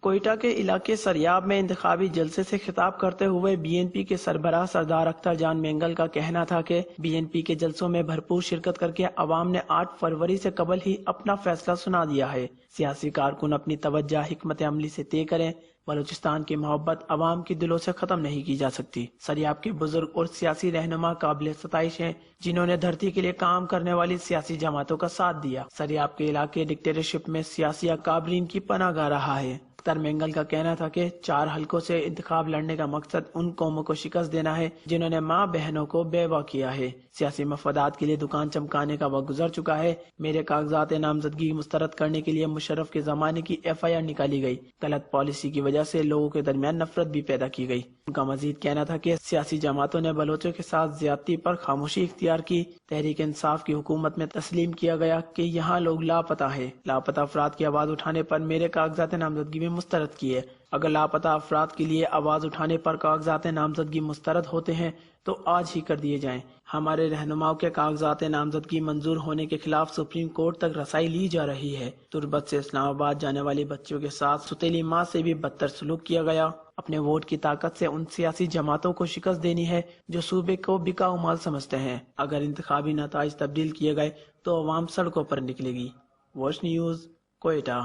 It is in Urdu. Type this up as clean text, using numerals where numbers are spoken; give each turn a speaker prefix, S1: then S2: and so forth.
S1: کوئٹہ کے علاقے سریاب میں انتخابی جلسے سے خطاب کرتے ہوئے بی این پی کے سربراہ سردار اختر جان مینگل کا کہنا تھا کہ بی این پی کے جلسوں میں بھرپور شرکت کر کے عوام نے 8 فروری سے قبل ہی اپنا فیصلہ سنا دیا ہے۔ سیاسی کارکن اپنی توجہ حکمت عملی سے طے کریں۔ بلوچستان کی محبت عوام کے دلوں سے ختم نہیں کی جا سکتی۔ سریاب کے بزرگ اور سیاسی رہنما قابل ستائش ہیں، جنہوں نے دھرتی کے لیے کام کرنے والی سیاسی جماعتوں کا ساتھ دیا۔ سریاب کے علاقے ڈکٹیٹرشپ میں سیاسی اکابرین کی پناہ گاہ رہا ہے۔ اختر مینگل کا کہنا تھا کہ 4 حلقوں سے انتخاب لڑنے کا مقصد ان قوموں کو شکست دینا ہے جنہوں نے ماں بہنوں کو بیوہ کیا ہے۔ سیاسی مفادات کے لیے دکان چمکانے کا وقت گزر چکا ہے۔ میرے کاغذات نامزدگی مسترد کرنے کے لیے مشرف کے زمانے کی ایف آئی آر نکالی گئی۔ غلط پالیسی کی وجہ سے لوگوں کے درمیان نفرت بھی پیدا کی گئی۔ ان کا مزید کہنا تھا کہ سیاسی جماعتوں نے بلوچوں کے ساتھ زیادتی پر خاموشی اختیار کی۔ تحریک انصاف کی حکومت میں تسلیم کیا گیا کہ یہاں لوگ لاپتہ ہیں۔ لاپتہ افراد کی آواز اٹھانے پر میرے کاغذات نامزدگی میں مسترد کیے۔ اگر لاپتہ افراد کے لیے آواز اٹھانے پر کاغذات نامزدگی مسترد ہوتے ہیں تو آج ہی کر دیے جائیں۔ ہمارے رہنماؤں کے کاغذات نامزدگی منظور ہونے کے خلاف سپریم کورٹ تک رسائی لی جا رہی ہے۔ تربت سے اسلام آباد جانے والے بچوں کے ساتھ ستیلی ماں سے بھی بدتر سلوک کیا گیا۔ اپنے ووٹ کی طاقت سے ان سیاسی جماعتوں کو شکست دینی ہے جو صوبے کو بکاؤ مال سمجھتے ہیں۔ اگر انتخابی نتائج تبدیل کیے گئے تو عوام سڑکوں پر نکلے گی۔ Watch news, Quetta.